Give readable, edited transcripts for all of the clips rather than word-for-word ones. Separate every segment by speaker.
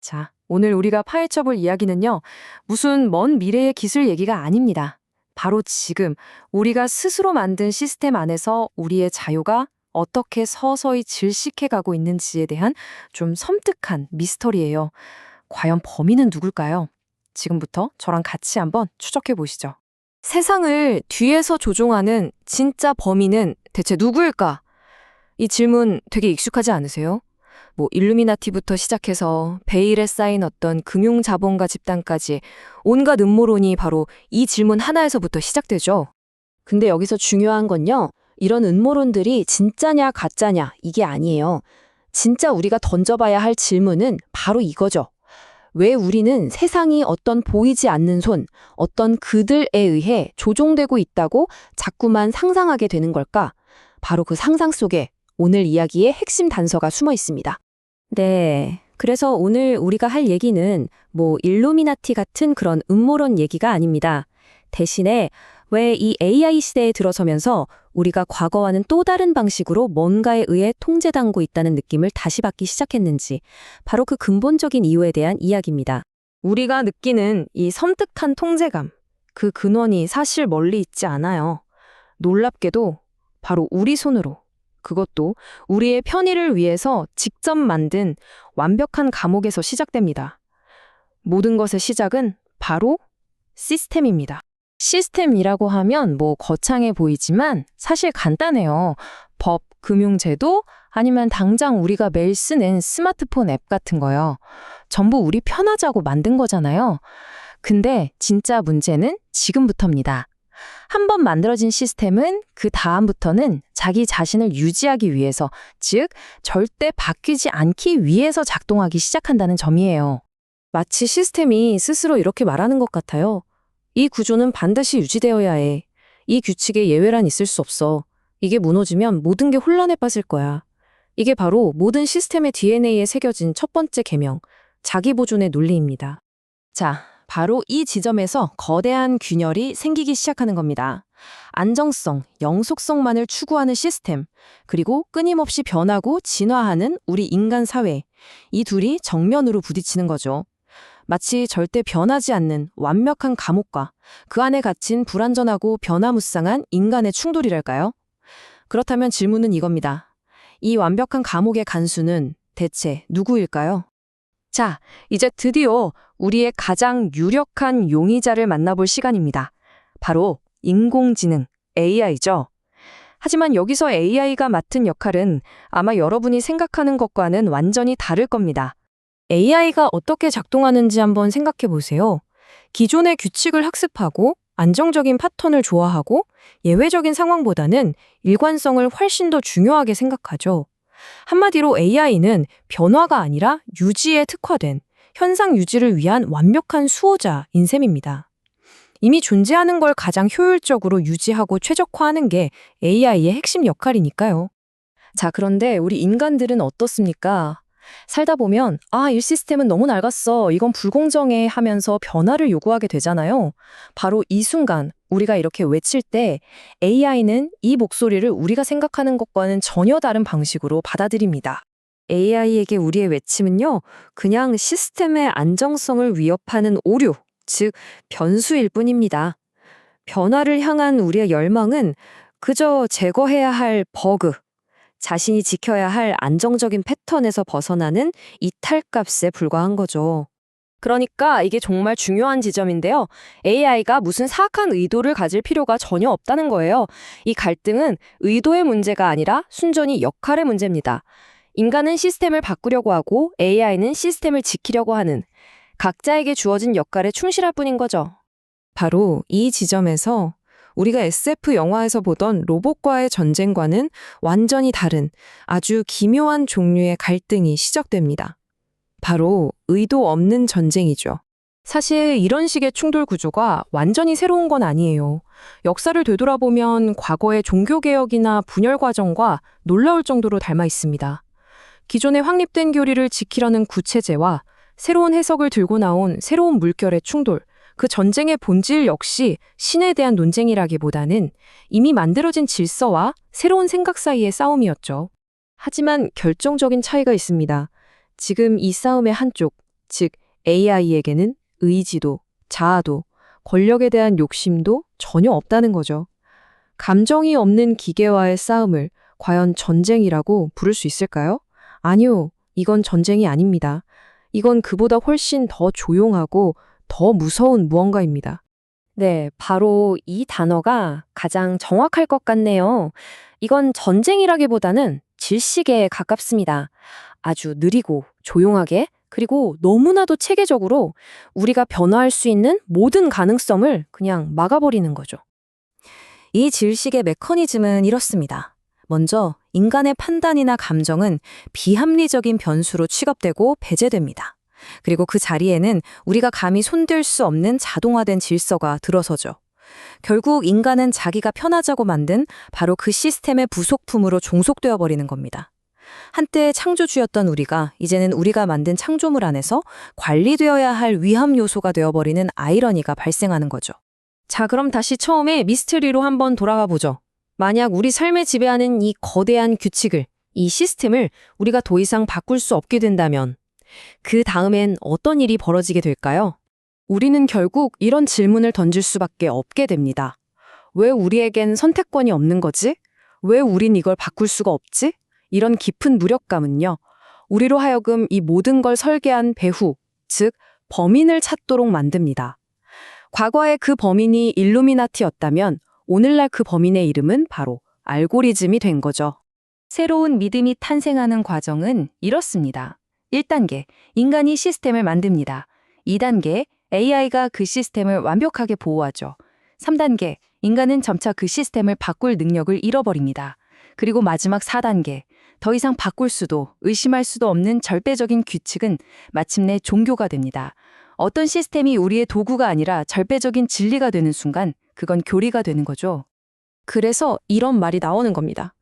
Speaker 1: 자, 오늘 우리가 파헤쳐볼 이야기는요, 무슨 먼 미래의 기술 얘기가 아닙니다. 바로 지금 우리가 스스로 만든 시스템 안에서 우리의 자유가 어떻게 서서히 질식해 가고 있는지에 대한 좀 섬뜩한 미스터리예요. 과연 범인은 누굴까요? 지금부터 저랑 같이 한번 추적해 보시죠. 세상을 뒤에서 조종하는 진짜 범인은 대체 누구일까? 이 질문 되게 익숙하지 않으세요? 일루미나티부터 시작해서 베일에 쌓인 어떤 금융자본가 집단까지 온갖 음모론이 바로 이 질문 하나에서부터 시작되죠.
Speaker 2: 근데 여기서 중요한 건요, 이런 음모론들이 진짜냐 가짜냐 이게 아니에요. 진짜 우리가 던져봐야 할 질문은 바로 이거죠. 왜 우리는 세상이 어떤 보이지 않는 손, 어떤 그들에 의해 조종되고 있다고 자꾸만 상상하게 되는 걸까? 바로 그 상상 속에 오늘 이야기의 핵심 단서가 숨어 있습니다.
Speaker 3: 네. 그래서 오늘 우리가 할 얘기는 일루미나티 같은 그런 음모론 얘기가 아닙니다. 대신에 왜 이 AI 시대에 들어서면서 우리가 과거와는 또 다른 방식으로 뭔가에 의해 통제당하고 있다는 느낌을 다시 받기 시작했는지, 바로 그 근본적인 이유에 대한 이야기입니다.
Speaker 1: 우리가 느끼는 이 섬뜩한 통제감, 그 근원이 사실 멀리 있지 않아요. 놀랍게도 바로 우리 손으로, 그것도 우리의 편의를 위해서 직접 만든 완벽한 감옥에서 시작됩니다. 모든 것의 시작은 바로 시스템입니다. 시스템이라고 하면 거창해 보이지만 사실 간단해요. 법, 금융제도, 아니면 당장 우리가 매일 쓰는 스마트폰 앱 같은 거요. 전부 우리 편하자고 만든 거잖아요. 근데 진짜 문제는 지금부터입니다. 한 번 만들어진 시스템은 그 다음부터는 자기 자신을 유지하기 위해서, 즉 절대 바뀌지 않기 위해서 작동하기 시작한다는 점이에요.
Speaker 3: 마치 시스템이 스스로 이렇게 말하는 것 같아요. 이 구조는 반드시 유지되어야 해. 이 규칙에 예외란 있을 수 없어. 이게 무너지면 모든 게 혼란에 빠질 거야. 이게 바로 모든 시스템의 DNA에 새겨진 첫 번째 계명, 자기 보존의 논리입니다.
Speaker 1: 자, 바로 이 지점에서 거대한 균열이 생기기 시작하는 겁니다. 안정성, 영속성만을 추구하는 시스템, 그리고 끊임없이 변하고 진화하는 우리 인간 사회, 이 둘이 정면으로 부딪히는 거죠. 마치 절대 변하지 않는 완벽한 감옥과 그 안에 갇힌 불완전하고 변화무쌍한 인간의 충돌이랄까요? 그렇다면 질문은 이겁니다. 이 완벽한 감옥의 간수는 대체 누구일까요? 자, 이제 드디어 우리의 가장 유력한 용의자를 만나볼 시간입니다. 바로 인공지능, AI죠. 하지만 여기서 AI가 맡은 역할은 아마 여러분이 생각하는 것과는 완전히 다를 겁니다.
Speaker 3: AI가 어떻게 작동하는지 한번 생각해 보세요. 기존의 규칙을 학습하고 안정적인 패턴을 좋아하고 예외적인 상황보다는 일관성을 훨씬 더 중요하게 생각하죠. 한마디로 AI는 변화가 아니라 유지에 특화된 현상 유지를 위한 완벽한 수호자인 셈입니다. 이미 존재하는 걸 가장 효율적으로 유지하고 최적화하는 게 AI의 핵심 역할이니까요.
Speaker 1: 자, 그런데 우리 인간들은 어떻습니까? 살다 보면 이 시스템은 너무 낡았어, 이건 불공정해 하면서 변화를 요구하게 되잖아요. 바로 이 순간 우리가 이렇게 외칠 때 AI는 이 목소리를 우리가 생각하는 것과는 전혀 다른 방식으로 받아들입니다.
Speaker 3: AI에게 우리의 외침은요, 그냥 시스템의 안정성을 위협하는 오류, 즉 변수일 뿐입니다. 변화를 향한 우리의 열망은 그저 제거해야 할 버그, 자신이 지켜야 할 안정적인 패턴에서 벗어나는 이탈값에 불과한 거죠.
Speaker 1: 그러니까 이게 정말 중요한 지점인데요. AI가 무슨 사악한 의도를 가질 필요가 전혀 없다는 거예요. 이 갈등은 의도의 문제가 아니라 순전히 역할의 문제입니다. 인간은 시스템을 바꾸려고 하고 AI는 시스템을 지키려고 하는, 각자에게 주어진 역할에 충실할 뿐인 거죠.
Speaker 3: 바로 이 지점에서 우리가 SF 영화에서 보던 로봇과의 전쟁과는 완전히 다른 아주 기묘한 종류의 갈등이 시작됩니다. 바로 의도 없는 전쟁이죠.
Speaker 1: 사실 이런 식의 충돌 구조가 완전히 새로운 건 아니에요. 역사를 되돌아보면 과거의 종교개혁이나 분열 과정과 놀라울 정도로 닮아 있습니다. 기존의 확립된 교리를 지키려는 구체제와 새로운 해석을 들고 나온 새로운 물결의 충돌, 그 전쟁의 본질 역시 신에 대한 논쟁이라기보다는 이미 만들어진 질서와 새로운 생각 사이의 싸움이었죠. 하지만 결정적인 차이가 있습니다. 지금 이 싸움의 한쪽, 즉 AI에게는 의지도, 자아도, 권력에 대한 욕심도 전혀 없다는 거죠. 감정이 없는 기계와의 싸움을 과연 전쟁이라고 부를 수 있을까요? 아니요, 이건 전쟁이 아닙니다. 이건 그보다 훨씬 더 조용하고 더 무서운 무언가입니다.
Speaker 2: 네, 바로 이 단어가 가장 정확할 것 같네요. 이건 전쟁이라기보다는 질식에 가깝습니다. 아주 느리고 조용하게, 그리고 너무나도 체계적으로 우리가 변화할 수 있는 모든 가능성을 그냥 막아버리는 거죠. 이 질식의 메커니즘은 이렇습니다. 먼저 인간의 판단이나 감정은 비합리적인 변수로 취급되고 배제됩니다. 그리고 그 자리에는 우리가 감히 손댈 수 없는 자동화된 질서가 들어서죠. 결국 인간은 자기가 편하자고 만든 바로 그 시스템의 부속품으로 종속되어 버리는 겁니다. 한때 창조주였던 우리가 이제는 우리가 만든 창조물 안에서 관리되어야 할 위험 요소가 되어버리는 아이러니가 발생하는 거죠.
Speaker 1: 자, 그럼 다시 처음에 미스터리로 한번 돌아가 보죠. 만약 우리 삶을 지배하는 이 거대한 규칙을, 이 시스템을 우리가 더 이상 바꿀 수 없게 된다면 그 다음엔 어떤 일이 벌어지게 될까요? 우리는 결국 이런 질문을 던질 수밖에 없게 됩니다. 왜 우리에겐 선택권이 없는 거지? 왜 우린 이걸 바꿀 수가 없지? 이런 깊은 무력감은요, 우리로 하여금 이 모든 걸 설계한 배후, 즉 범인을 찾도록 만듭니다. 과거에 그 범인이 일루미나티였다면 오늘날 그 범인의 이름은 바로 알고리즘이 된 거죠. 새로운 믿음이 탄생하는 과정은 이렇습니다. 1단계, 인간이 시스템을 만듭니다. 2단계, AI가 그 시스템을 완벽하게 보호하죠. 3단계, 인간은 점차 그 시스템을 바꿀 능력을 잃어버립니다. 그리고 마지막 4단계, 더 이상 바꿀 수도 의심할 수도 없는 절대적인 규칙은 마침내 종교가 됩니다. 어떤 시스템이 우리의 도구가 아니라 절대적인 진리가 되는 순간 그건 교리가 되는 거죠. 그래서 이런 말이 나오는 겁니다.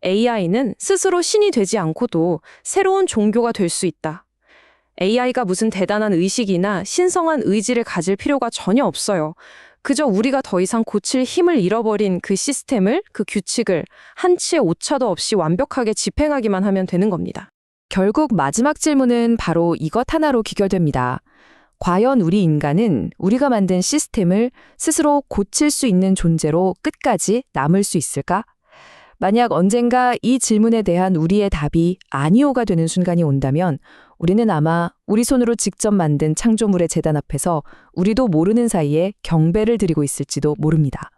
Speaker 1: AI는 스스로 신이 되지 않고도 새로운 종교가 될 수 있다. AI가 무슨 대단한 의식이나 신성한 의지를 가질 필요가 전혀 없어요. 그저 우리가 더 이상 고칠 힘을 잃어버린 그 시스템을, 그 규칙을 한치의 오차도 없이 완벽하게 집행하기만 하면 되는 겁니다. 결국 마지막 질문은 바로 이것 하나로 귀결됩니다. 과연 우리 인간은 우리가 만든 시스템을 스스로 고칠 수 있는 존재로 끝까지 남을 수 있을까? 만약 언젠가 이 질문에 대한 우리의 답이 아니오가 되는 순간이 온다면 우리는 아마 우리 손으로 직접 만든 창조물의 제단 앞에서 우리도 모르는 사이에 경배를 드리고 있을지도 모릅니다.